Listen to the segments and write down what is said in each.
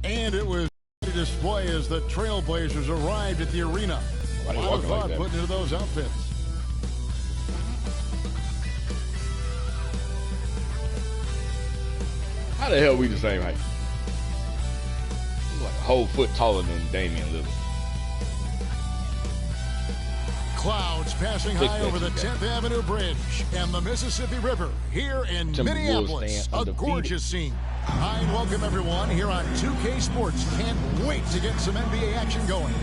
And it was a display as the Trailblazers arrived at the arena. A lot of thought put into those outfits. How the hell are we the same height? Like a whole foot taller than Damian Lillard. Clouds passing high over the 10th Avenue Bridge and the Mississippi River here in Minneapolis. A gorgeous scene. Hi, and welcome everyone here on 2K Sports. Can't wait to get some NBA action going.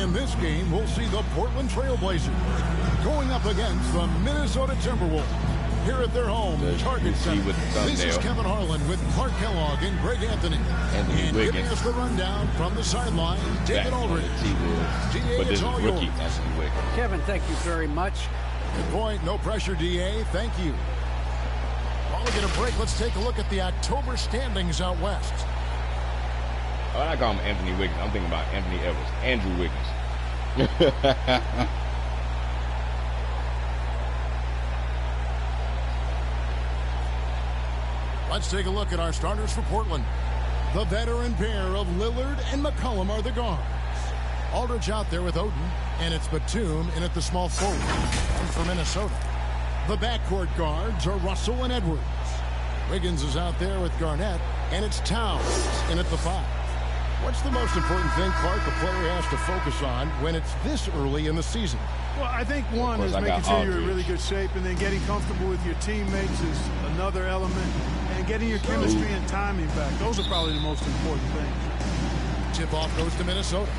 In this game, we'll see the Portland Trailblazers going up against the Minnesota Timberwolves here at their home, Target Center. This is Kevin Harlan with Clark Kellogg and Greg Anthony. And giving us the rundown from the sideline, David Aldridge. DA, but this it's is all rookie yours. Anthony Wiggins. Kevin, thank you very much. Good point. No pressure, DA. Thank you. While we get a break, let's take a look at the October standings out west. When I call him Anthony Wiggins, I'm thinking about Anthony Edwards, Andrew Wiggins. Let's take a look at our starters for Portland. The veteran pair of Lillard and McCollum are the guards. Aldridge out there with Oden, and it's Batum in at the small forward. And for Minnesota, the backcourt guards are Russell and Edwards. Wiggins is out there with Garnett, and it's Towns in at the 5. What's the most important thing, Clark, the player has to focus on when it's this early in the season? Well, I think one is making sure you're in really good shape, and then getting comfortable with your teammates is another element, and getting your chemistry and timing back. Those are probably the most important things. Tip-off goes to Minnesota.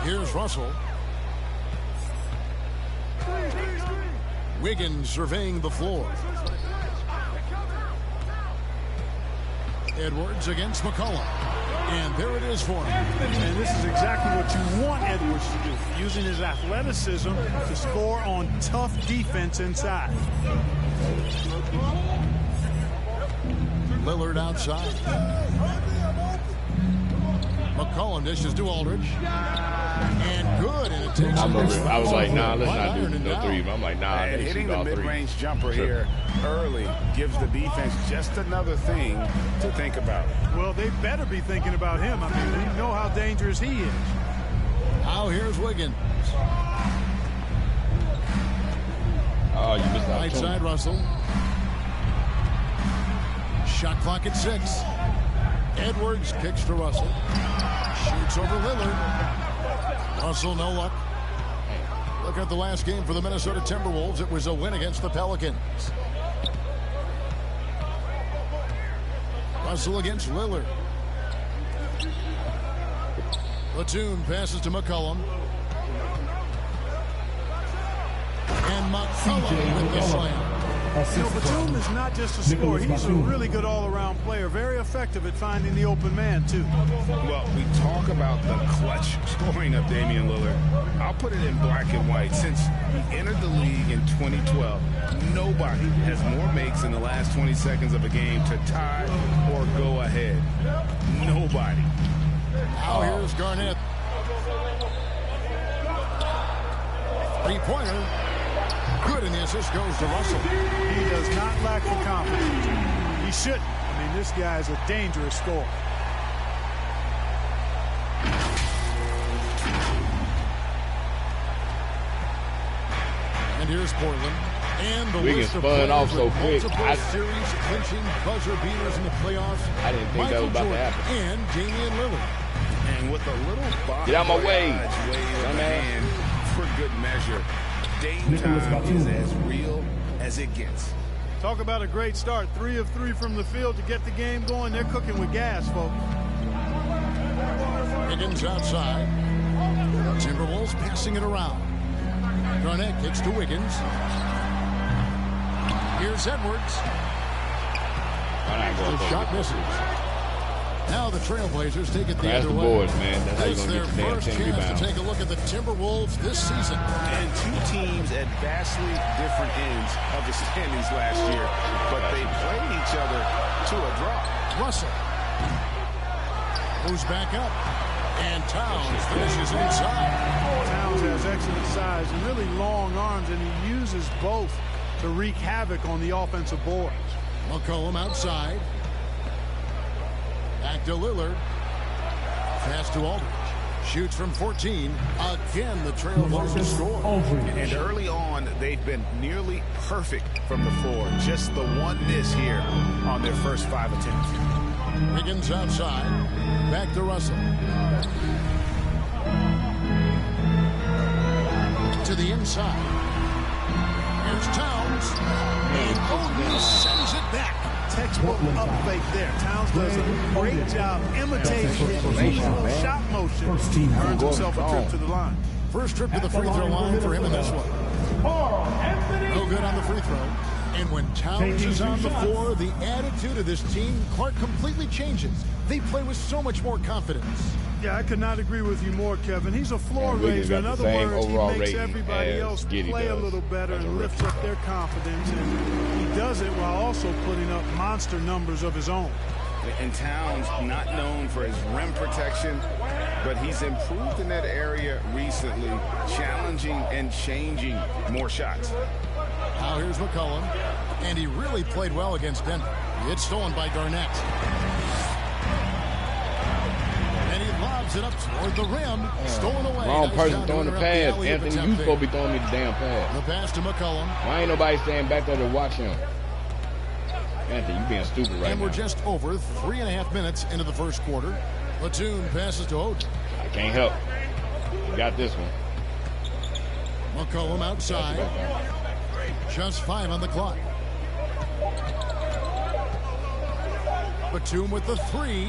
Here's Russell. Wiggins surveying the floor. Edwards against McCollum. And there it is for him. And this is exactly what you want Edwards to do, using his athleticism to score on tough defense inside. Lillard outside. McCollum dishes to Aldridge. And good, and it takes I was like, nah, let's not do no threes. I'm like, nah, and hitting the mid-range jumper here early gives the defense just another thing to think about. Well, they better be thinking about him. I mean, we know how dangerous he is. Now here's Wiggins. Oh, you missed out. Right side, Russell. Shot clock at 6. Edwards kicks to Russell. Shoots over Lillard. Russell, no luck. Look at the last game for the Minnesota Timberwolves. It was a win against the Pelicans. Russell against Lillard. Batum passes to McCollum. And McCollum with the slam. You know, Batum is not just a scorer. He's a really good all-around player. Very effective at finding the open man, too. Well, we talk about the clutch scoring of Damian Lillard. I'll put it in black and white. Since he entered the league in 2012, nobody has more makes in the last 20 seconds of a game to tie or go ahead. Nobody. Now here's Garnett. Three-pointer. Good, and the assist goes to Russell. He does not lack the confidence. He shouldn't. I mean, this guy is a dangerous scorer. And here's Portland. And the Wiggins list of spun off so players with quick. multiple series clinching buzzer beaters in the playoffs. I didn't think that was about to happen. And Damian Lillard. And with a little body Get out my way. of the hand for good measure, Dame time is as real as it gets. Talk about a great start. 3 of 3 from the field to get the game going. They're cooking with gas, folks. Wiggins outside. Timberwolves passing it around. Garnett kicks to Wiggins. Here's Edwards. The shot misses. Now the Trailblazers take it the That's other the way. boys, man. That's how you're It's going to their get your damn first 10 chance rebounds. to take a look at the Timberwolves this season. And two teams at vastly different ends of the standings last year, but they played each other to a draw. Russell moves back up, and Towns finishes inside. Towns has excellent size and really long arms, and he uses both to wreak havoc on the offensive boards. McCollum outside. Back to Lillard. Pass to Aldridge. Shoots from 14. Again, the Trailblazers score. And early on, they've been nearly perfect from the floor. Just the one miss here on their first 5 attempts. Wiggins outside. Back to Russell. To the inside. Here's Towns. And Odom sends it back. Textbook up fake there. Towns does a great job imitating his shot motion. Earns himself a trip to the line. First trip to the free throw line for him in this one. No good on the free throw. And when Towns is on the floor, the attitude of this team, Clark, completely changes. They play with so much more confidence. Yeah, I could not agree with you more, Kevin. He's a floor raiser. In other words, he makes everybody else play a little better and lifts up their confidence. And he does it while also putting up monster numbers of his own. And Towns, not known for his rim protection, but he's improved in that area recently, challenging and changing more shots. Now here's McCollum, and he really played well against Denver. It's stolen by Garnett. And he lobs it up toward the rim. Stolen away. Wrong person throwing the pass. Anthony, you supposed to be throwing me the damn pass. The pass to McCollum. Why ain't nobody standing back there to watch him? Anthony, you being stupid right now. And we're just over 3.5 minutes into the first quarter. Platoon passes to Odom. I can't help. You got this one. McCollum outside. Just 5 on the clock. Batum with the 3.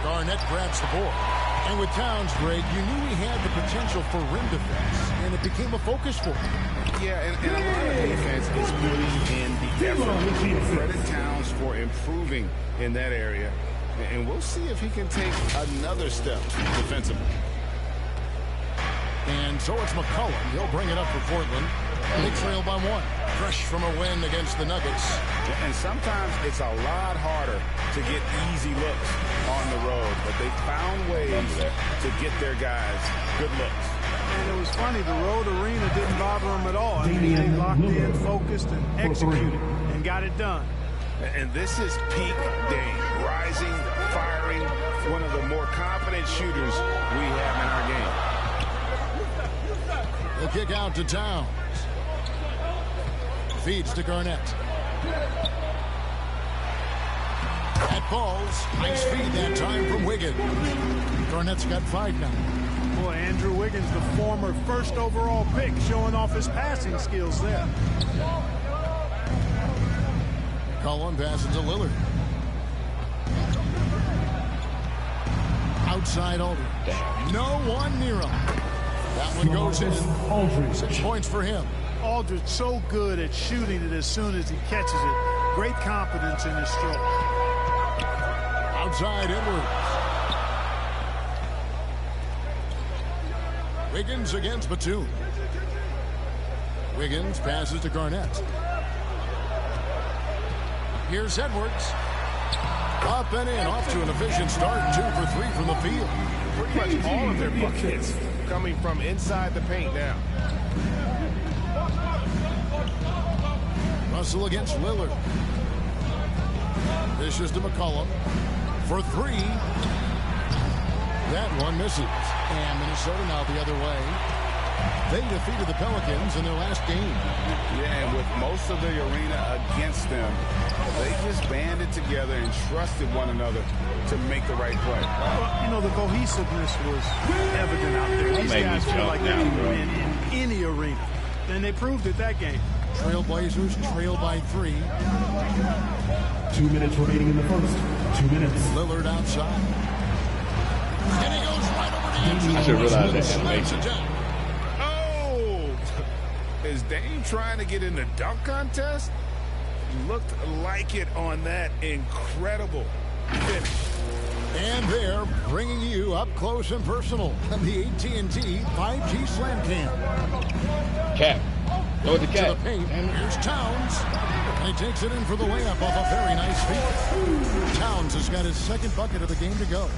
Garnett grabs the board. And with Towns, Greg, you knew he had the potential for rim defense, and it became a focus for him. Yeah, and a lot of defense is putting in the effort. Credit Towns for improving in that area. And we'll see if he can take another step defensively. And so it's McCollum. He'll bring it up for Portland. They trail by 1. Fresh from a win against the Nuggets. And sometimes it's a lot harder to get easy looks on the road, but they found ways to get their guys good looks. And it was funny, the road arena didn't bother them at all. I mean, they locked in, focused, and executed, and got it done. And this is peak Dame, rising, firing, one of the more confident shooters we have in our game. The kick out to Towns. Feeds to Garnett. That falls. Nice feed that time from Wiggins. Garnett's got 5 now. Boy, Andrew Wiggins, the former first overall pick, showing off his passing skills there. McCollum passes to Lillard. Outside Aldridge. No one near him. That one goes in. 6 points for him. Aldridge so good at shooting it as soon as he catches it. Great confidence in his stroke. Outside Edwards. Wiggins against Batum. Wiggins passes to Garnett. Here's Edwards. Up and in, off to an efficient start. 2 for 3 from the field. Pretty much all of their buckets coming from inside the paint now. Russell against Lillard. Dishes to McCollum for 3. That one misses. And Minnesota now the other way. They defeated the Pelicans in their last game. Yeah, and with most of the arena against them, they just banded together and trusted one another to make the right play. Well, you know, the cohesiveness was evident out there. These guys feel like they can win in any arena. And they proved it that game. Trailblazers trail by 3. 2 minutes remaining in the first. 2 minutes. Lillard outside. And he goes right over the edge. I should realize that. Oh! Is Dame trying to get in the dunk contest? Looked like it on that incredible finish. And they're bringing you up close and personal on the AT&T 5G Slam Cam. Cap. Go to the paint. Here's Towns. And he takes it in for the layup off a very nice feed. Towns has got his second bucket of the game to go.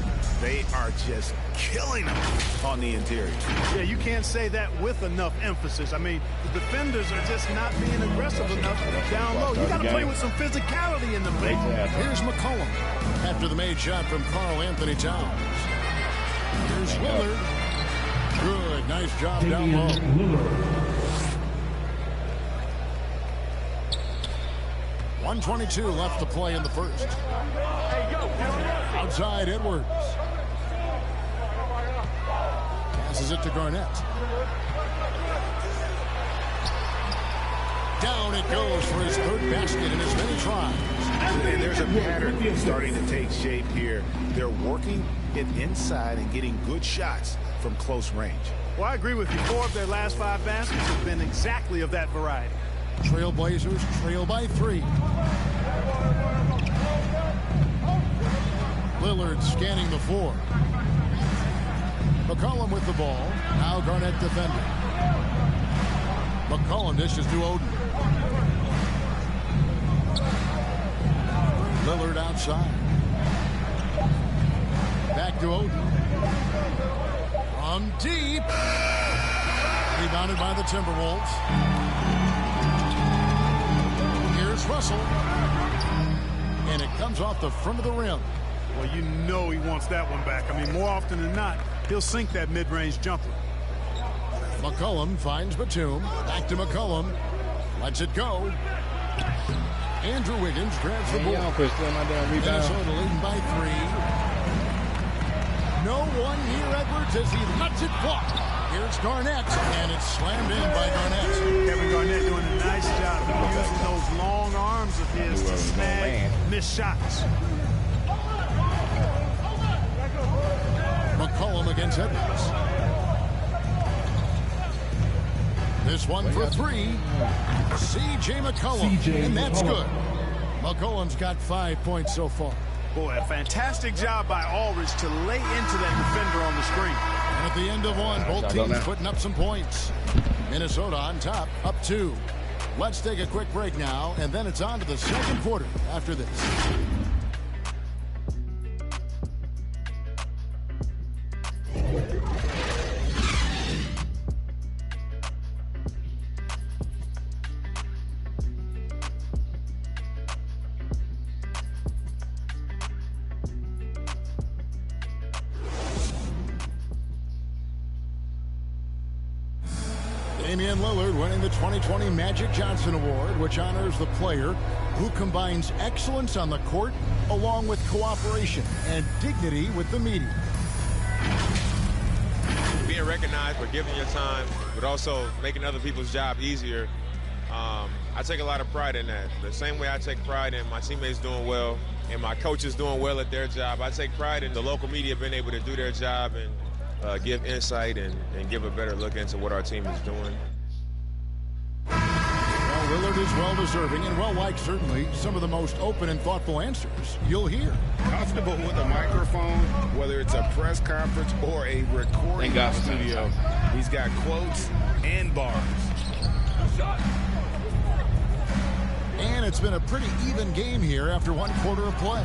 They are just killing them on the interior. Yeah, you can't say that with enough emphasis. I mean, the defenders are just not being aggressive enough down low. You got to play with some physicality in the paint. Here's McCollum after the made shot from Karl Anthony Towns. Here's Lillard. Good, nice job down low. 1:22 left to play in the first. Outside Edwards. Passes it to Garnett. Down it goes for his third basket in as many tries. And there's a pattern starting to take shape here. They're working it inside and getting good shots from close range. Well, I agree with you. 4 of their last 5 baskets have been exactly of that variety. Trailblazers trail by 3. Lillard scanning the floor. McCollum with the ball. Now Garnett defending. McCollum dishes to Oden. Lillard outside. Back to Oden. From deep. Rebounded by the Timberwolves. Here's Russell. And it comes off the front of the rim. Well, you know he wants that one back. I mean, more often than not, he'll sink that mid-range jumper. McCollum finds Batum. Back to McCollum. Lets it go. Andrew Wiggins grabs the ball. Minnesota leading by 3. No one near Edwards as he lets it fly. Here's Garnett, and it's slammed in by Garnett. Kevin Garnett doing a nice job of using those long arms of his to snag missed shots. McCollum against Edwards. This one for 3. C.J. McCollum, and that's good. McCollum's got 5 points so far. Boy, a fantastic job by Aldridge to lay into that defender on the screen. And at the end of one, both teams putting up some points. Minnesota on top, up 2. Let's take a quick break now, and then it's on to the second quarter after this. Damian Lillard winning the 2020 Magic Johnson Award, which honors the player who combines excellence on the court along with cooperation and dignity with the media. Being recognized for giving your time, but also making other people's job easier, I take a lot of pride in that. The same way I take pride in my teammates doing well and my coaches doing well at their job, I take pride in the local media being able to do their job and give insight and give a better look into what our team is doing. Well, Lillard is well-deserving and well-liked, certainly. Some of the most open and thoughtful answers you'll hear. Comfortable with a microphone, whether it's a press conference or a recording studio. He's got quotes and bars. And it's been a pretty even game here after 1 quarter of play.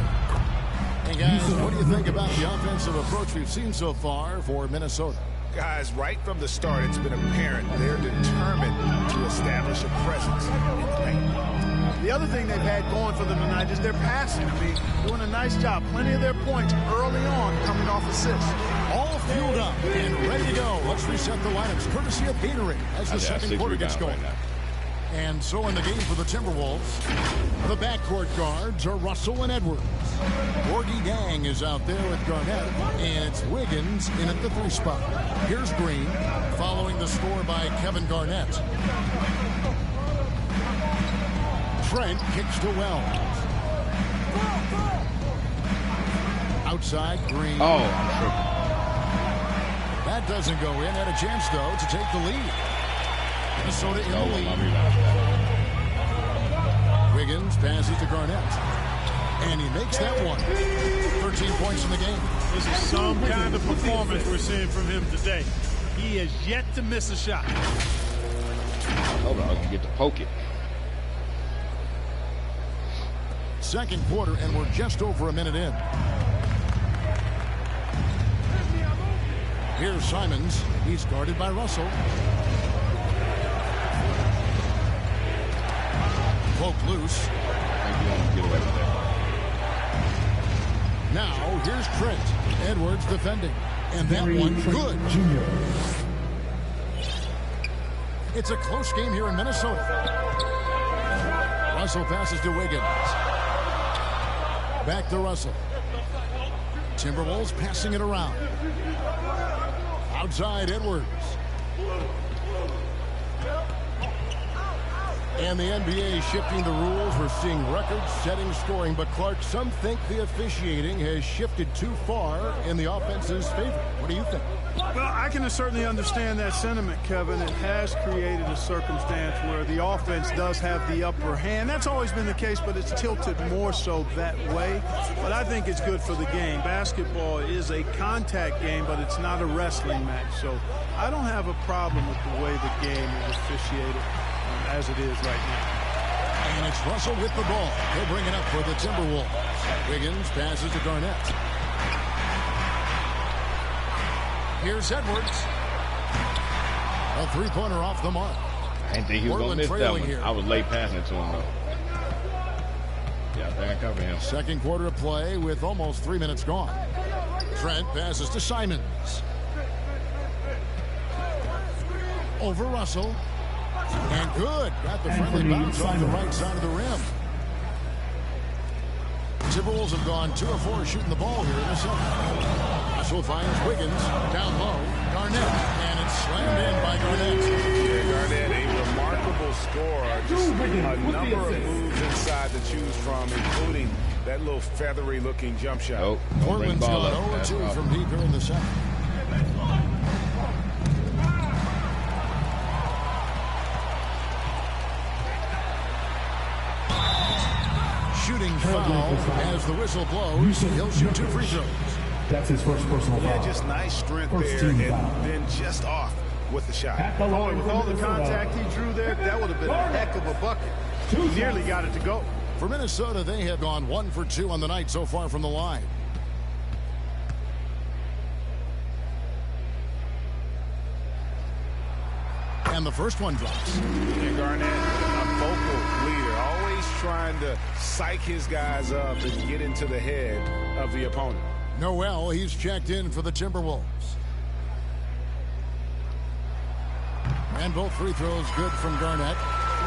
Hey guys, what do you think about the offensive approach we've seen so far for Minnesota? Guys, right from the start, it's been apparent they're determined to establish a presence in the paint. The other thing they've had going for them tonight is their passing. I mean, doing a nice job. Plenty of their points early on coming off assists. All fueled up and ready to go. Let's reset the lineups courtesy of Gatorade as the second quarter gets going. And so in the game for the Timberwolves, the backcourt guards are Russell and Edwards. Gorgie Dang is out there with Garnett, and it's Wiggins in at the 3 spot. Here's Green, following the score by Kevin Garnett. Trent kicks to Wells. Outside, Green. Oh, I'm tripping. That doesn't go in. Had a chance, though, to take the lead. Minnesota in the lead. Wiggins passes to Garnett. And he makes that one. 13 points in the game. This is some kind of performance we're seeing from him today. He has yet to miss a shot. Hold on, I can get to poke it. Second quarter, and we're just over a minute in. Here's Simons. He's guarded by Russell. Poke loose. I think you want to get away with that. Now, here's Trent. Edwards defending. And that one good. It's a close game here in Minnesota. Russell passes to Wiggins. Back to Russell. Timberwolves passing it around. Outside Edwards. And the NBA shifting the rules. We're seeing record-setting scoring. But, Clark, some think the officiating has shifted too far in the offense's favor. What do you think? Well, I can certainly understand that sentiment, Kevin. It has created a circumstance where the offense does have the upper hand. That's always been the case, but it's tilted more so that way. But I think it's good for the game. Basketball is a contact game, but it's not a wrestling match. So I don't have a problem with the way the game is officiated as it is right now. And it's Russell with the ball. He'll bring it up for the Timberwolves. Wiggins passes to Garnett. Here's Edwards. A three-pointer off the mark. I didn't think he was going to miss that one. I was late passing it to him, though. Yeah, I think I covered him. Second quarter of play with almost 3 minutes gone. Trent passes to Simons. Over Russell. And good. Got the friendly bounce on the right side of the rim. Timberwolves have gone 2 of 4 shooting the ball here in the second. Russell finds Wiggins down low. Garnett. And it's slammed in by Garnett. Yeah, Garnett, a remarkable scorer. Just a number of moves inside to choose from, including that little feathery-looking jump shot. Nope. Portland's gone 0-2 from deep here in the second. Shooting foul as the whistle blows. He'll shoot 2 free throws. That's his first personal foul. Yeah, just nice strength there, and then just off with the shot. Boy, with all the contact he drew there, that would have been a heck of a bucket. He nearly got it to go. For Minnesota, they have gone 1 for 2 on the night so far from the line. And the first one drops. And Garnett, a vocal leader, always trying to psych his guys up and get into the head of the opponent. Noel, he's checked in for the Timberwolves. And both free throws good from Garnett.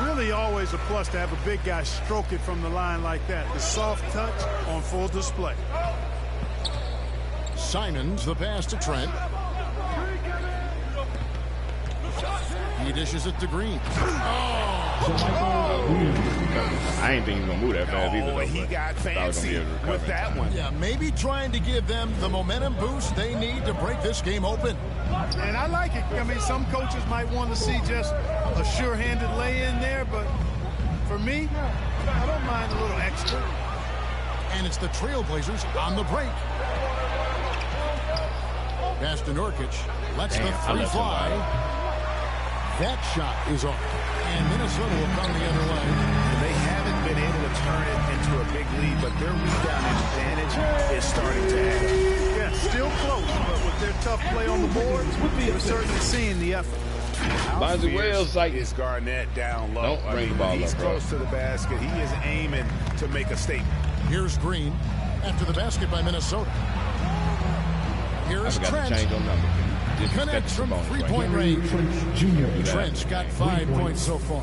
Really always a plus to have a big guy stroke it from the line like that. The soft touch on full display. Simons, the pass to Trent. He dishes it to Green. I ain't think he was going to move that fast either. Oh, he got fancy with that one. Yeah, maybe trying to give them the momentum boost they need to break this game open. And I like it. I mean, some coaches might want to see just a sure-handed lay-in there, but for me, I don't mind a little extra. And it's the Trailblazers on the break. Pass to Nurkic. Lets the three fly. That shot is off. And Minnesota will come the other way. They haven't been able to turn it into a big lead, but their rebound advantage is starting to add up. Yeah, still close, but with their tough play on the boards, we're certainly seeing the effort. Might as well like is Garnett down low. Don't bring the ball he's up, bro. close to the basket. He is aiming to make a statement. Here's Green after the basket by Minnesota. Here's Trent. To change on number. Connects from three-point range. Trent's got 5 points so far.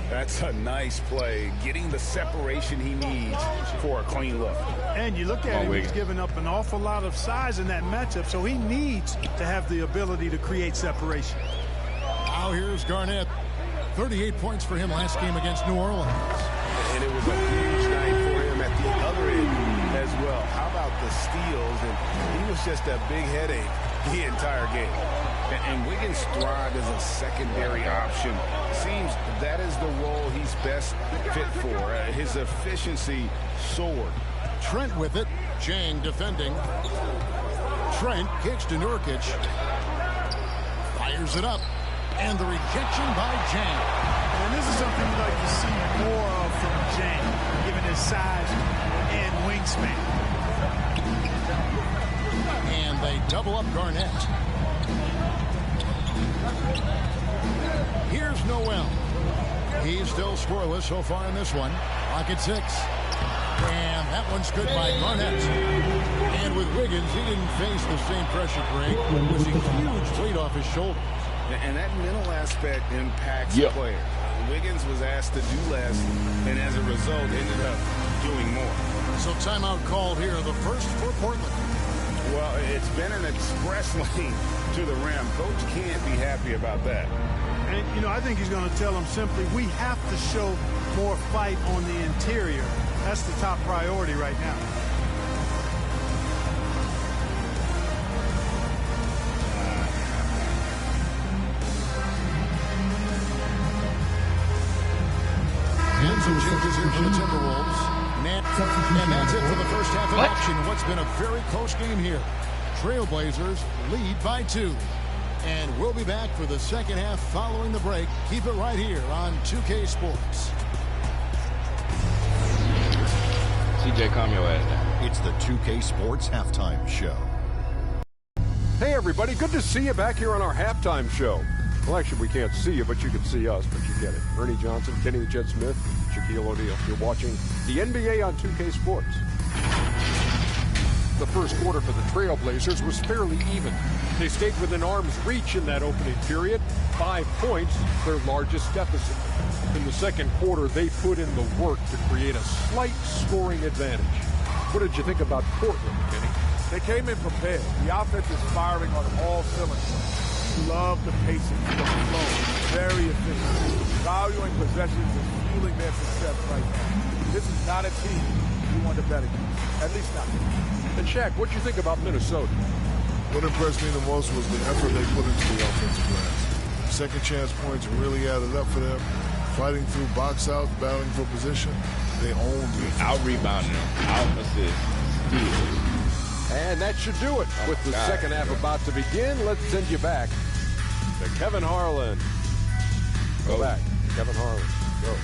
That's a nice play, getting the separation he needs for a clean look. And you look at him, he's giving up an awful lot of size in that matchup, so he needs to have the ability to create separation. Now here's Garnett. 38 points for him last game against New Orleans. And it was a huge night for him at the other end as well. How about the steals? And he was just a big headache the entire game. And Wiggins thrived as a secondary option. Seems that is the role he's best fit for. His efficiency soared. Trent with it. Chang defending. Trent kicks to Nurkic. Fires it up. And the rejection by Chang. And this is something you'd like to see more of from James, given his size and wingspan. And they double up Garnett. Here's Noel. He's still scoreless so far in this one. Clock at 6. And that one's good by Garnett. And with Wiggins, he didn't face the same pressure break. It was a huge weight off his shoulders. And that mental aspect impacts the player. Wiggins was asked to do less, and as a result, ended up doing more. So timeout called here, the first for Portland. Well, it's been an express lane to the rim. Coach can't be happy about that. And, you know, I think he's going to tell them simply, we have to show more fight on the interior. That's the top priority right now. And some changes here for the Timberwolves. And that's it for the first half of action. What's been a very close game here. Trailblazers lead by 2. And we'll be back for the second half following the break. Keep it right here on 2K Sports. CJ, calm your ass down. It's the 2K Sports Halftime Show. Hey, everybody. Good to see you back here on our halftime show. Well, actually, we can't see you, but you can see us, but you get it. Ernie Johnson, Kenny the Jet Smith, Shaquille O'Neal. You're watching the NBA on 2K Sports. The first quarter for the Trailblazers was fairly even. They stayed within arm's reach in that opening period. 5 points, their largest deficit. In the second quarter, they put in the work to create a slight scoring advantage. What did you think about Portland, Kenny? They came in prepared. The offense is firing on all cylinders. Love the pacing, the flow, very efficient. Valuing possessions and fueling their success right now. This is not a team you want to bet against, at least not. And Shaq, what'd you think about Minnesota? What impressed me the most was the effort they put into the offensive glass. Second chance points really added up for them. Fighting through box outs, battling for position, they owned it. Out-rebounding them, out-assist, steals. And that should do it. With the second half about to begin, let's send you back to Kevin Harlan. Go back. Kevin Harlan. Go.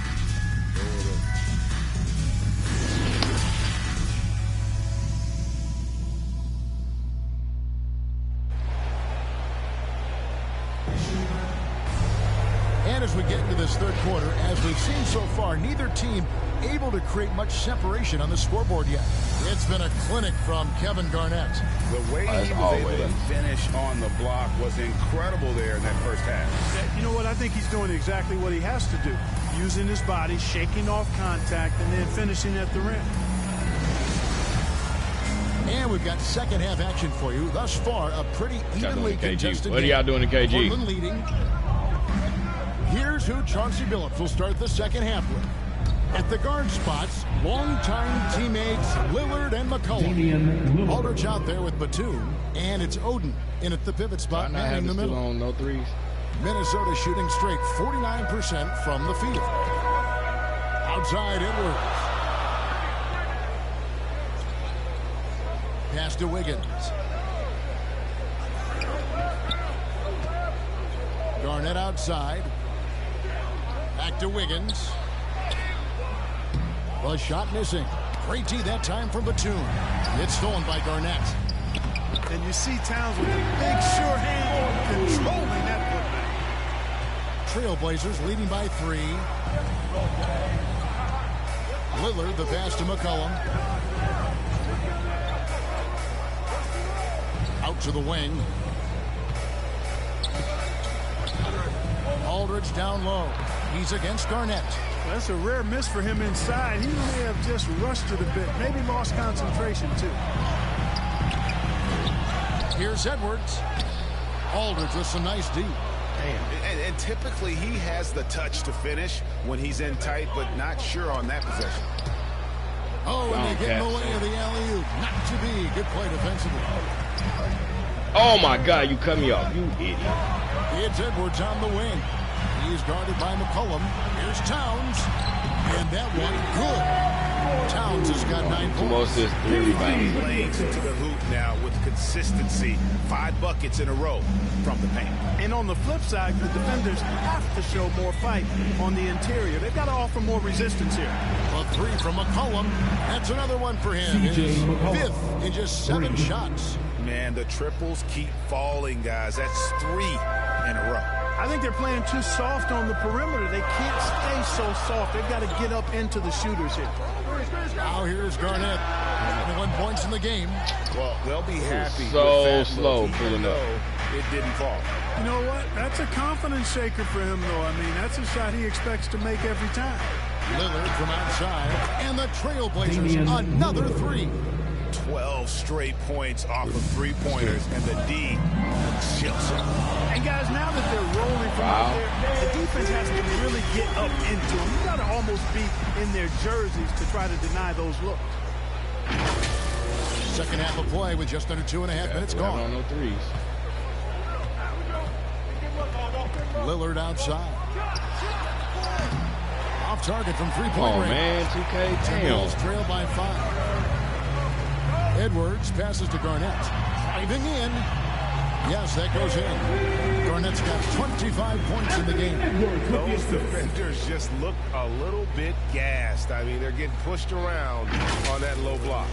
And as we get into this third quarter, as we've seen so far, neither team able to create much separation on the scoreboard yet. It's been a clinic from Kevin Garnett. The way he was able to finish on the block was incredible there in that first half. You know what? I think he's doing exactly what he has to do. Using his body, shaking off contact, and then finishing at the rim. And we've got second half action for you. Thus far, a pretty evenly contested game. What are y'all doing in KG? Portland leading. Here's who Chauncey Billups will start the second half with. At the guard spots, longtime teammates Lillard and McCollum. Aldridge out there with Batum, and it's Oden in at the pivot spot in the middle. On no threes. Minnesota shooting straight 49% from the field. Outside Edwards. Pass to Wiggins. Garnett outside. Back to Wiggins. The shot missing. Great tee that time from Batum. It's stolen by Garnett. And you see Towns with a big sure hand controlling that putback. Trailblazers leading by 3. Lillard, the pass to McCollum. Out to the wing. Aldridge down low. He's against Garnett. That's a rare miss for him inside. He may have just rushed it a bit. Maybe lost concentration, too. Here's Edwards. Aldridge with some nice D. And typically he has the touch to finish when he's in tight, but not sure on that possession. Oh, and they get in the way of the alley-oop. Not to be. Good play defensively. Oh, my God, you cut me off. You idiot. It's Edwards on the wing. He's guarded by McCollum. Here's Towns. And that one, good. Towns has got got 9 2 more assists, 3 rebounds. Lanes into the hoop now with consistency. 5 buckets in a row from the paint. And on the flip side, the defenders have to show more fight on the interior. They've got to offer more resistance here. A 3 from McCollum. That's another one for him. His 5th in just 7 shots. Man, the triples keep falling, guys. That's 3 in a row. I think they're playing too soft on the perimeter. They can't stay so soft. They've got to get up into the shooters here. Now here's Garnett. 21 points in the game. Well, they'll be happy. So with that slow look, pulling even up. though it didn't fall. You know what? That's a confidence shaker for him, though. I mean, that's a shot he expects to make every time. Lillard from outside. And the Trailblazers, another 3. 12 straight points off of 3-pointers, and the D chills him. And guys, now that they're rolling from out there, the defense has to really get up into them. You got to almost be in their jerseys to try to deny those looks. Second half of play with just under 2.5 minutes gone. On no threes. Lillard outside. Off target from 3-point range. Man, 2K, Timberwolves damn. trail by 5. Edwards passes to Garnett. Driving in. Yes, that goes in. Garnett's got 25 points in the game. Those defenders just look a little bit gassed. I mean, they're getting pushed around on that low block.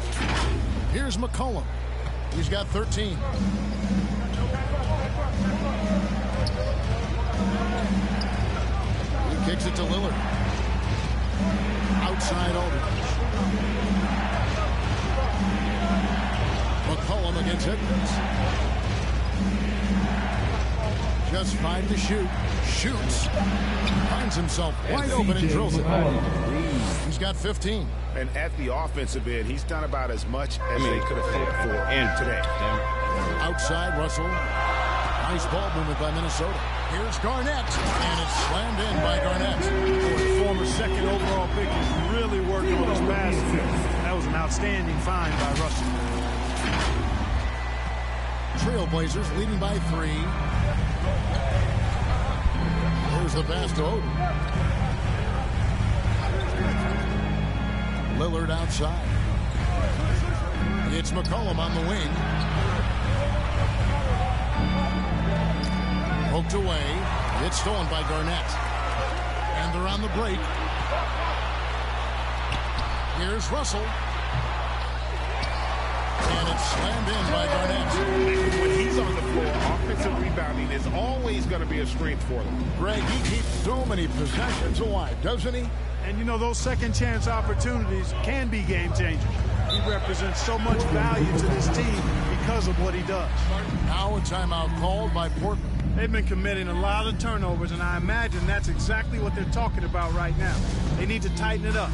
Here's McCollum. He's got 13. He kicks it to Lillard. Outside Aldridge. McCollum against Wiggins. Just 5 to shoot. Shoots. Finds himself wide open and drills it. He's got 15. And at the offensive end, he's done about as much as they could have hoped for today. Outside Russell. Nice ball movement by Minnesota. Here's Garnett. And it's slammed in by Garnett. The former second overall pick is really working on his passing. That was an outstanding find by Russell. Trailblazers leading by 3. There's the pass to Odom. Lillard outside. It's McCollum on the wing. Poked away. It's stolen by Garnett. And they're on the break. Here's Russell. And it's slammed in by Garnett. When he's on the floor, offensive rebounding is always going to be a strength for them. Greg, he keeps so many possessions alive, doesn't he? And, you know, those second-chance opportunities can be game-changers. He represents so much value to this team because of what he does. Now a timeout called by Portland. They've been committing a lot of turnovers, and I imagine that's exactly what they're talking about right now. They need to tighten it up.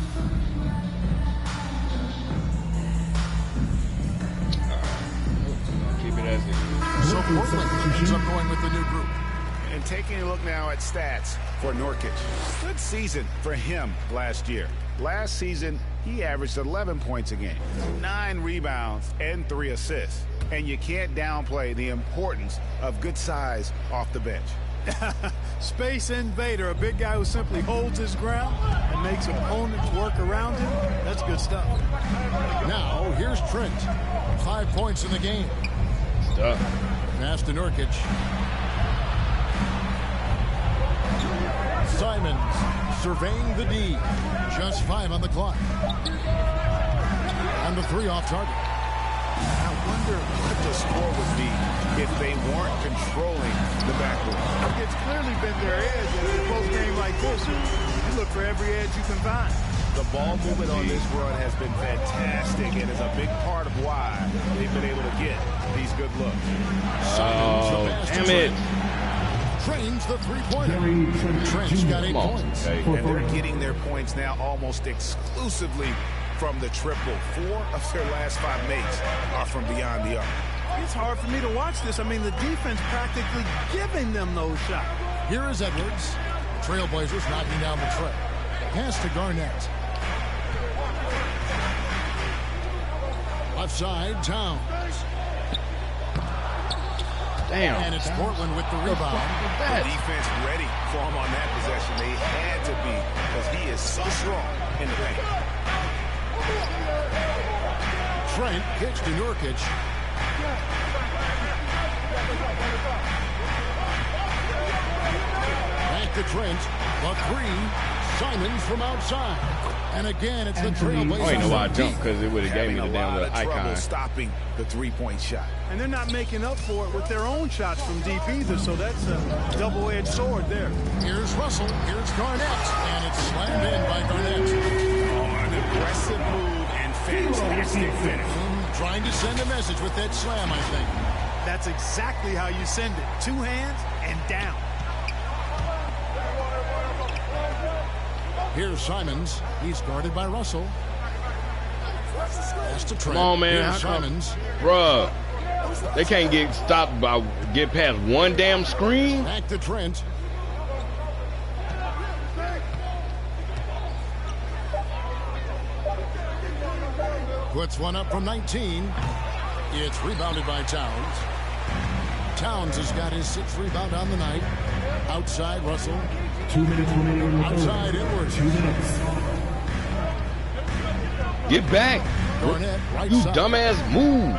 Keep it as it is. So Portland ends up going with the new group. And taking a look now at stats for Nurkic. Good season for him last year. Last season, he averaged 11 points a game, 9 rebounds, and 3 assists. And you can't downplay the importance of good size off the bench. Space invader, a big guy who simply holds his ground and makes opponents work around him. That's good stuff. Now, here's Trent. 5 points in the game. Stuff. Pass to Nurkic. Simons surveying the D. Just 5 on the clock. And the 3 off target. I wonder what the score would be if they weren't controlling the backcourt. It's clearly been their edge in a close game like this. You look for every edge you can find. The ball movement on this run has been fantastic and is a big part of why they've been able to get these good looks. Oh, damn it. Trains the 3-pointer. Trent's got 8 points. And they're getting their points now almost exclusively from the triple. 4 of their last 5 makes are from beyond the arc. It's hard for me to watch this. I mean, the defense practically giving them those shots. Here is Edwards. Trailblazers knocking down the tray. Pass to Garnett. Left side, Towns. Damn. And it's Portland with the rebound. The defense ready for him on that possession. They had to be because he is so strong in the paint. Trent. Pitch to Nurkic. Back to Trent. The three. Simons from outside. And again, it's the Trailblazers. I ain't know why I jumped, because it would have gave me the damn little icon. Stopping the three-point shot. And they're not making up for it with their own shots from deep either, so that's a double-edged sword there. Here's Russell. Here's Garnett. And it's slammed in by Garnett. Oh, an aggressive move and fantastic finish. Trying to send a message with that slam, I think. That's exactly how you send it. Two hands and down. Here's Simons. He's guarded by Russell. Pass to Trent. Come on, man. Here's Simons. Bruh. They can't get stopped by get past one damn screen. Back to Trent. Puts one up from 19. It's rebounded by Towns. Towns has got his 6th rebound on the night. Outside Russell. 2 minutes remaining in the outside Edwards. 2 minutes. Get back. Garnett, right You side. dumbass move.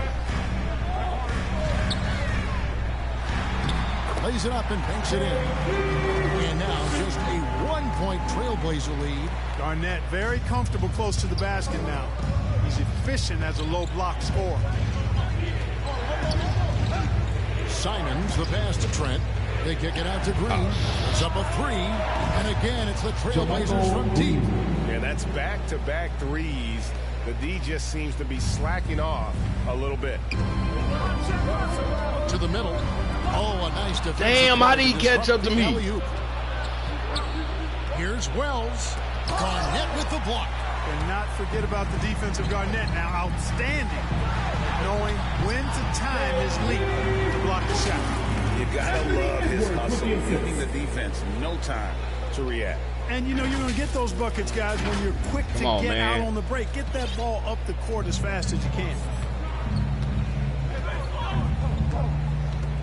Plays it up and banks it in. And now just a 1-point Trailblazer lead. Garnett very comfortable close to the basket now. He's efficient as a low block scorer. Simons, the pass to Trent. They kick it out to Green. It's up a 3. And again, it's the Trailblazers from deep. Yeah, that's back-to-back threes. The D just seems to be slacking off a little bit. To the middle. Oh, a nice defense. Damn, how did he catch up to me? Here's Wells. Garnett with the block. And not forget about the defensive Garnett now. Outstanding. Knowing when to time his leap to block the shot. You gotta love his hustle, giving the defense no time to react. And you know you're going to get those buckets, guys, when you're quick to get out on the break. Get that ball up the court as fast as you can.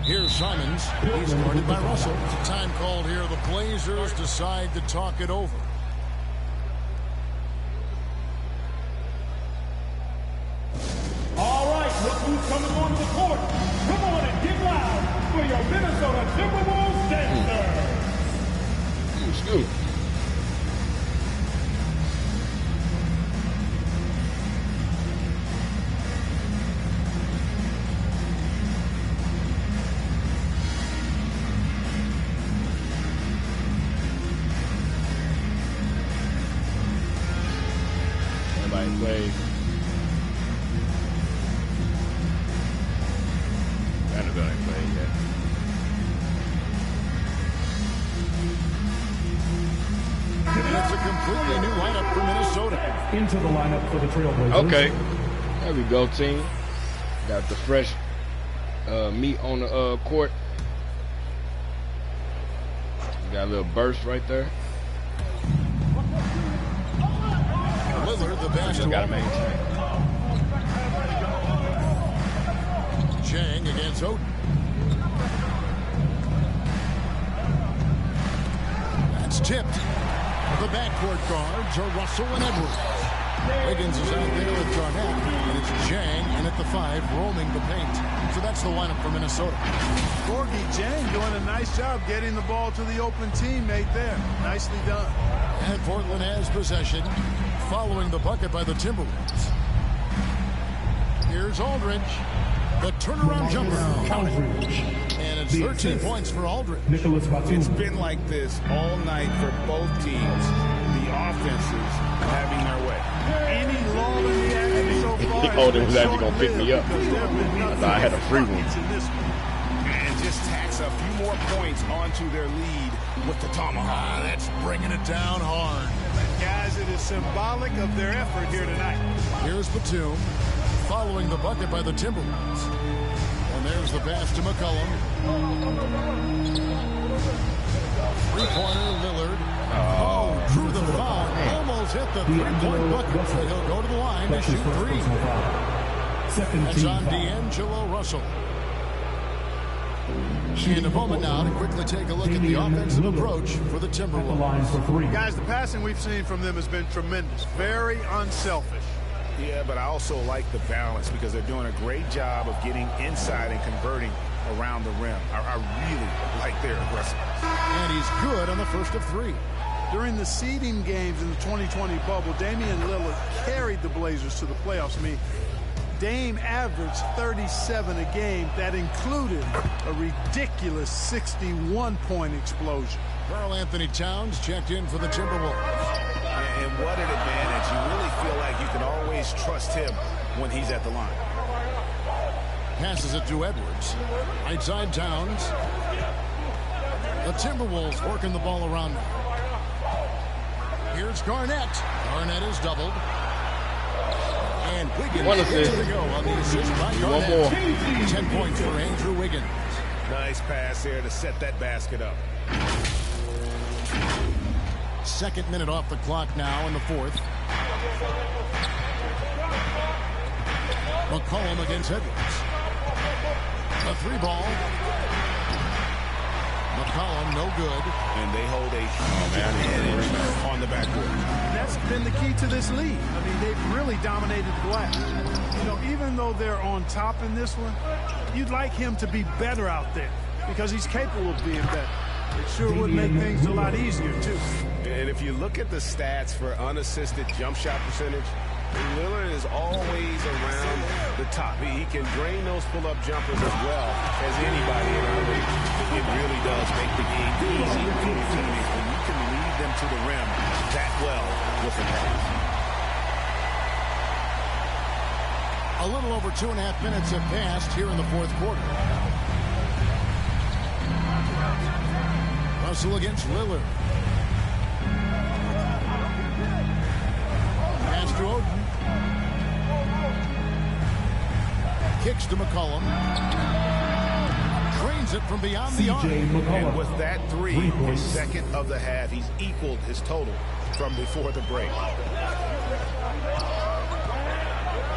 Here's Simons. He's guarded by Russell. Time called here. The Blazers decide to talk it over. All right, look who's coming on the court. Come on and get loud for your Minnesota Timberwolves dancers. Excuse me. Everybody play. Vanderbilt ain't playing yet. It's a completely new lineup for Minnesota. Into the lineup for the Trailblazers. Okay. There we go, team. Got the fresh meat on the court. Got a little burst right there. Lillard, the best. Just got to maintain. Chang against Oden. That's tipped. The backcourt guards are Russell and Edwards. Wiggins is out there with Garnett. And it's Chang in at the 5, roaming the paint. So that's the lineup for Minnesota. Gorgie Chang doing a nice job getting the ball to the open teammate there. Nicely done. And Portland has possession, following the bucket by the Timberwolves. Here's Aldridge. The turnaround jumper. Aldridge. And it's 13 points for Aldridge. Nicholas Batum. It's been like this all night for both teams. The offenses having their way. Any lull in the action so far. Oh, they was actually going to pick me up. I thought I had a free one. And just tacks a few more points onto their lead with the tomahawk. That's bringing it down hard. Guys, it is symbolic of their effort here tonight. Here's Batum, following the bucket by the Timberwolves. And there's the pass to McCollum. Three-pointer, Lillard. Oh, drew the foul. Almost hit the three-point bucket. But he'll go to the line to shoot 3. That's on D'Angelo Russell. In a moment now to quickly take a look at the offensive approach for the Timberwolves. Guys, the passing we've seen from them has been tremendous. Very unselfish. Yeah, but I also like the balance because they're doing a great job of getting inside and converting around the rim. I really like their aggressiveness. And he's good on the first of 3. During the seeding games in the 2020 bubble, Damian Lillard carried the Blazers to the playoffs. I mean, Dame averaged 37 a game. That included a ridiculous 61-point explosion. Karl Anthony Towns checked in for the Timberwolves. And what an advantage. You really feel like you can always trust him when he's at the line. Passes it to Edwards. Right side Towns. The Timberwolves working the ball around now. Here's Garnett. Garnett is doubled. And Wiggins gets to go on the assist by Garnett. 10 points for Andrew Wiggins. Nice pass there to set that basket up. Second minute off the clock now in the 4th. McCollum against Edwards. A 3-ball. McCollum no good. And they hold a advantage on the backboard. That's been the key to this league. I mean, they've really dominated the glass. You know, even though they're on top in this one, you'd like him to be better out there because he's capable of being better. It sure would make things a lot easier, too. And if you look at the stats for unassisted jump shot percentage, Lillard is always around the top. He can drain those pull-up jumpers as well as anybody in our league. It really does make the game easy for your teammates when you can lead them to the rim that well with a pass. A little over 2.5 minutes have passed here in the 4th quarter. Russell against Lillard. Pass to Oden. Kicks to McCollum. Drains it from beyond the arc. And with that 3, his second of the half, he's equaled his total from before the break.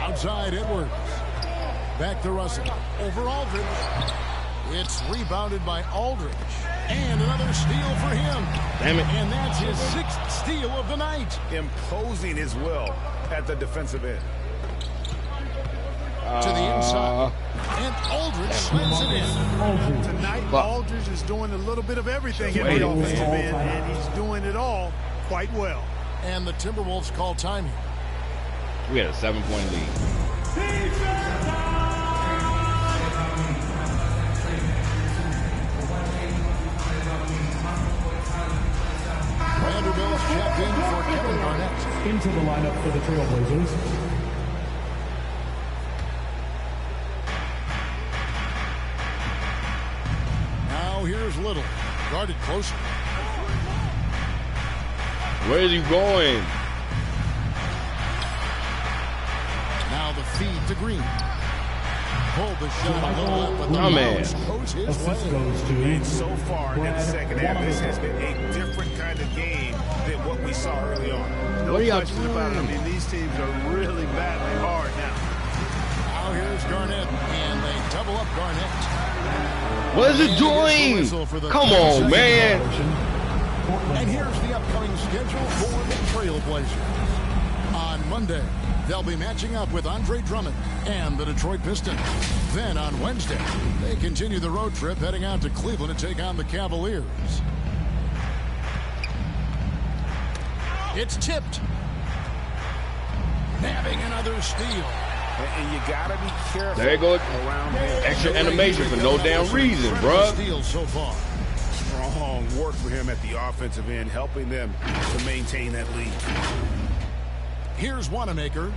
Outside Edwards. Back to Russell. Over Aldridge. It's rebounded by Aldridge. And another steal for him. Damn it. And that's his 6th steal of the night. Imposing his will at the defensive end. To the inside. And Aldridge slams it in. Tonight, Aldridge is doing a little bit of everything at the offensive end, and he's doing it all quite well. And the Timberwolves call time here. We had a 7-point lead. Vanderbilt's checked in for Kevin Garnett. Into the lineup for the Trailblazers. Now here's Little. Guarded closer. Where is he going? Now the feed to Green. Pulled the shot a little up, but the bounce goes his way. And so far in the second half, this has been a different kind of game than what we saw early on. No question about it. I mean, these teams are really battling hard now. Now here's Garnett, and they double up Garnett. What is it doing? Come on, man. And here's the upcoming schedule for the Trailblazers. On Monday, they'll be matching up with Andre Drummond and the Detroit Pistons. Then on Wednesday, they continue the road trip heading out to Cleveland to take on the Cavaliers. It's tipped. Nabbing another steal. And you gotta be careful. There you go. Around him. Extra animation for no damn reason, bro. Steals so far. Strong work for him at the offensive end, helping them to maintain that lead. Here's Wanamaker.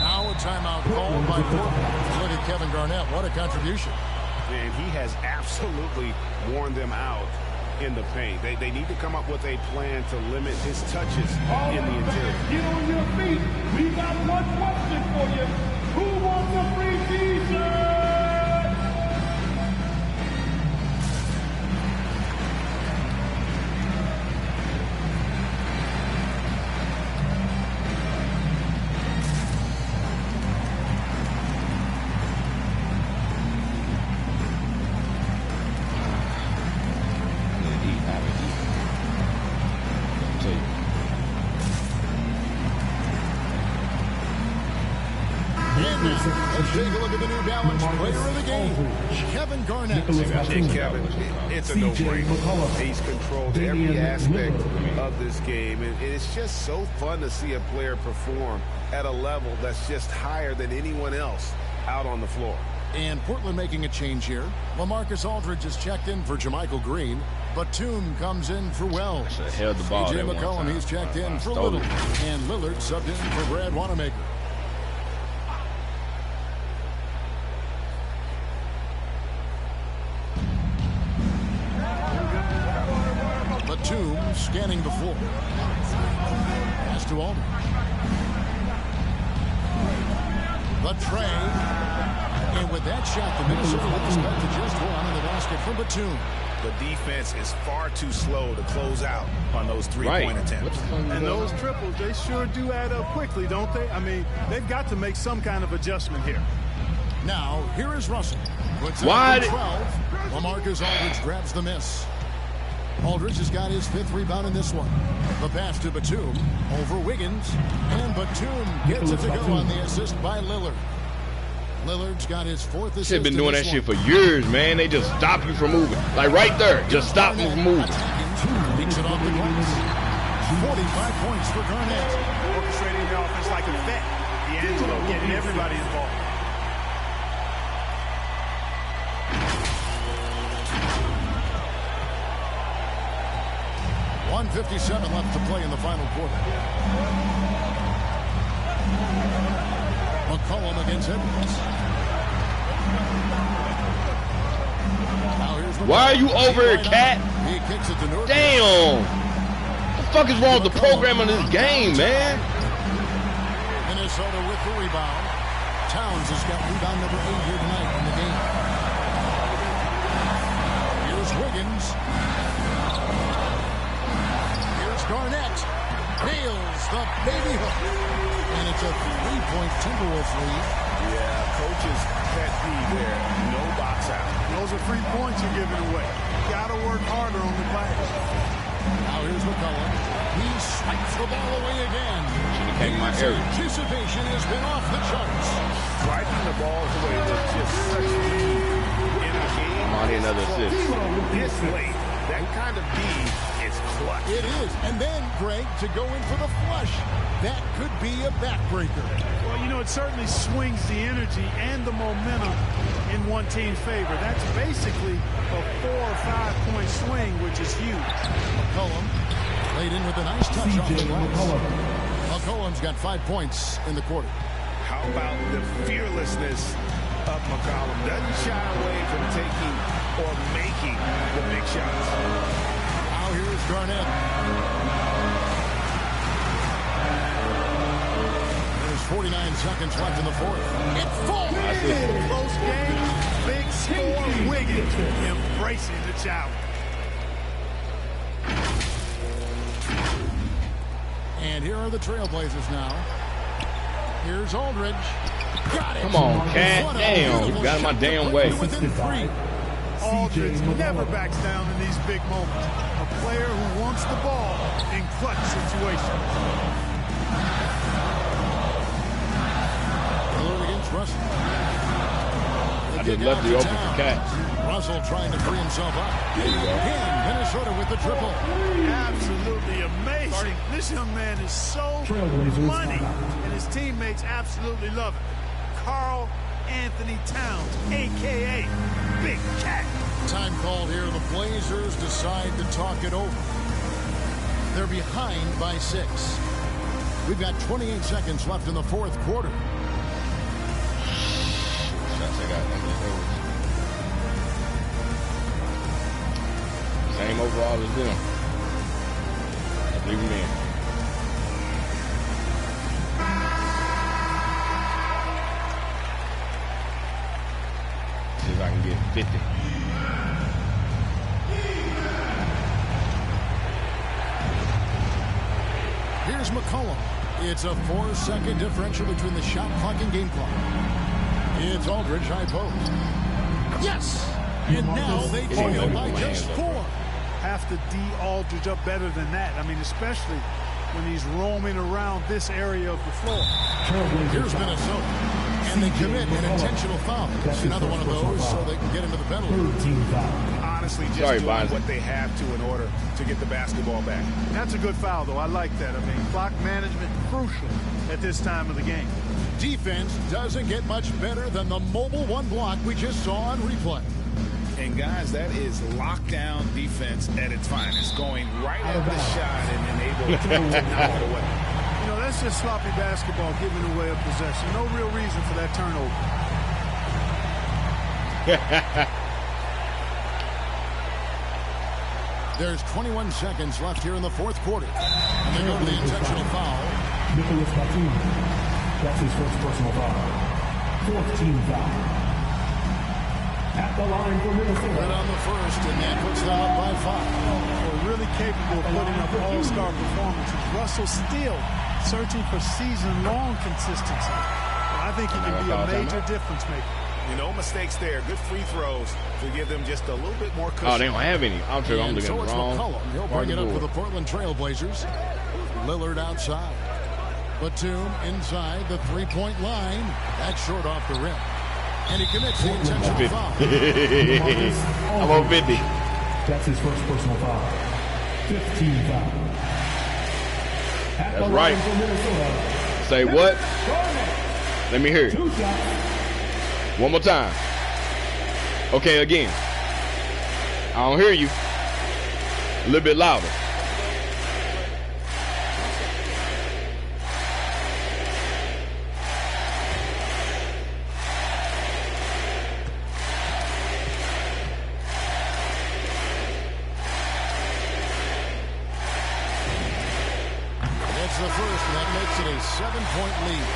Now a timeout called by Portland. Look at Kevin Garnett. What a contribution. And he has absolutely worn them out in the paint. They need to come up with a plan to limit his touches in the interior. Get on your feet. We got one question for you. Who wants a free t-shirt? Let's take a look at the New Balance player of the game, Kevin Garnett. Kevin, it's a no-brainer. He's controlled every aspect of this game, and it's just so fun to see a player perform at a level that's just higher than anyone else out on the floor. And Portland making a change here. LaMarcus Aldridge is checked in for JaMychal Green. Batum comes in for Wells. Held the ball CJ McCollum, he's checked in for Little. And Lillard subbed in for Brad Wanamaker. Batum scanning the floor. Pass to Aldridge. The tray. And with that shot, the Minnesota Wiggins got to just one in the basket from Batum. The defense is far too slow to close out on those three-point attempts. And those triples, they sure do add up quickly, don't they? I mean, they've got to make some kind of adjustment here. Now, here is Russell. Puts it up 12. LaMarcus Aldridge grabs the miss. Aldridge has got his 5th rebound in this one. The pass to Batum over Wiggins. And Batum gets it to go on the assist by Lillard. Lillard's got his 4th assist. They've been doing that shit for years, man. They just stop you from moving. Like right there. Just stop you from moving. Leaks it off the glass. 45 points for Garnett. Orchestrating the offense like a vet. D'Angelo getting everybody involved. .157 left to play in the final quarter. McCollum against Edwards. Why are you over here, Cat? He kicks it to North. Damn! What the fuck is wrong with the program of this game, man? Minnesota with the rebound. Towns has got rebound number 8 here tonight in the game. Here's Wiggins. Here's Garnett. Nails the baby hook. And it's a 3-point Timberwolves lead. Yeah, coach's pet peeve there. No box out. Those are 3 points you're giving away. You got to work harder on the glass. Now here's McCollum. He swipes the ball away again. His anticipation has been off the charts. Swiping the ball away was just such a in a game. Come on, another assist. This late, that kind of D is clutch. It is. And then, Greg, to go in for the flush. That could be a backbreaker. Well, you know, it certainly swings the energy and the momentum in one team's favor. That's basically a 4 or 5 point swing, which is huge. McCollum laid in with a nice touch off the glass. McCollum's got 5 points in the quarter. How about the fearlessness of McCollum? Doesn't shy away from taking or making the big shots. Now here's Garnett. 49 seconds left in the fourth. It falls. Close game. Big score. Wiggins embracing the challenge. And here are the Trailblazers now. Here's Aldridge. Got it. Come on, Cat. Damn. You got in my damn way. Within 3. Aldridge never backs down in these big moments. A player who wants the ball in clutch situations. Russell. I just left the open for Cat. Russell trying to free himself up. There you go. Again, Minnesota with the triple. Absolutely amazing. This young man is so money, and his teammates absolutely love it. Karl Anthony Towns, a.k.a. Big Cat. Time called here. The Blazers decide to talk it over. They're behind by 6. We've got 28 seconds left in the fourth quarter. I got same overall as them. I believe him in. See if I can get 50. Here's McCollum. It's a 4-second differential between the shot clock and game clock. It's Aldridge, high post. Yes! And now they trail by just 4. Have to D Aldridge up better than that. I mean, especially when he's roaming around this area of the floor. Here's Minnesota. And they commit an intentional foul. It's another one of those so they can get into the penalty. Honestly, just doing what they have to in order to get the basketball back. That's a good foul, though. I like that. I mean, clock management crucial at this time of the game. Defense doesn't get much better than the mobile one block we just saw on replay. And guys, that is lockdown defense at its finest, going right at the shot and able to knock it away. You know, that's just sloppy basketball, giving away a possession. No real reason for that turnover. There's 21 seconds left here in the fourth quarter. And they go to the intentional foul. Nicholas Batum. That's his first personal foul. Fourth team foul. At the line for Minnesota. Right on the first, and that puts them up by 5. Well, really capable of putting up all-star performances. Russell still searching for season-long consistency. And I think he can be a major difference maker. You know, mistakes there. Good free throws to give them just a little bit more cushion. Oh, they don't have any. I'm sure I'm looking at the wrong. McCollum. He'll bring it up for the Portland Trail Blazers. Lillard outside. Batum inside the three-point line. That's short off the rim. And he commits the intentional foul. I'm on 50. That's his first personal foul. 15 foul. That's right. Say what? Let me hear it. One more time. Okay, again. I don't hear you. A little bit louder. The first, and that makes it a 7-point lead.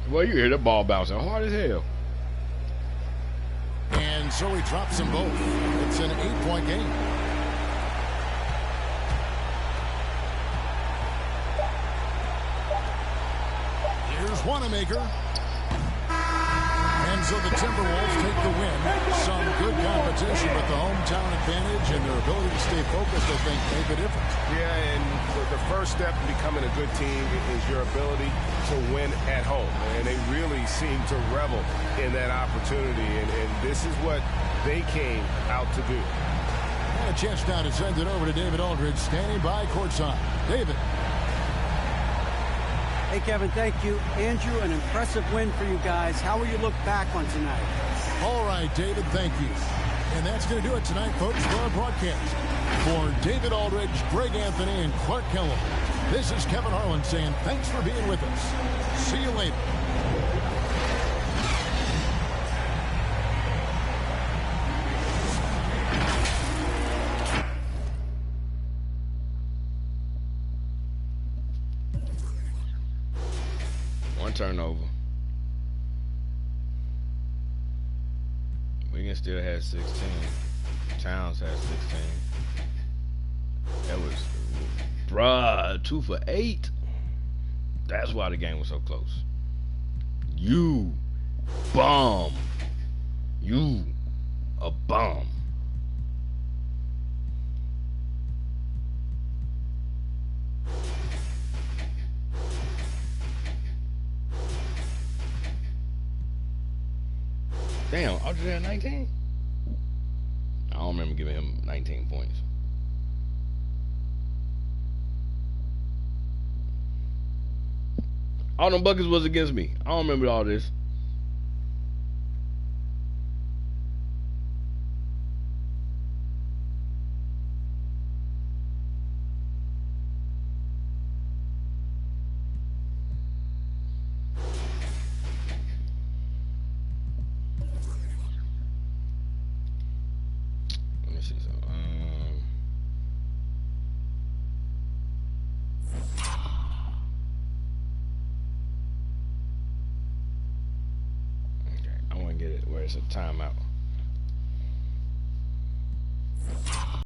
Well, you hear the ball bouncing hard as hell. And so he drops them both. It's an 8-point game. Here's Wanamaker. And so the Timberwolves take the win. Some good competition, but the hometown advantage and their ability to stay focused, I think, made the difference. Yeah, and the first step in becoming a good team is your ability to win at home. And they really seem to revel in that opportunity. And this is what they came out to do. And a chance now to send it over to David Aldridge, standing by courtside. David. Hey, Kevin, thank you. Andrew, an impressive win for you guys. How will you look back on tonight? All right, David, thank you. And that's going to do it tonight, folks, for our broadcast. For David Aldridge, Greg Anthony, and Clark Kellogg, this is Kevin Harlan saying thanks for being with us. See you later. One turnover. Wiggins still has 16. Towns has 16. That was, bruh, 2 for 8. That's why the game was so close. You bum. You a bum. Damn, Aldridge had 19? I don't remember giving him 19 points. All them buckets was against me. I don't remember all this. It's a timeout.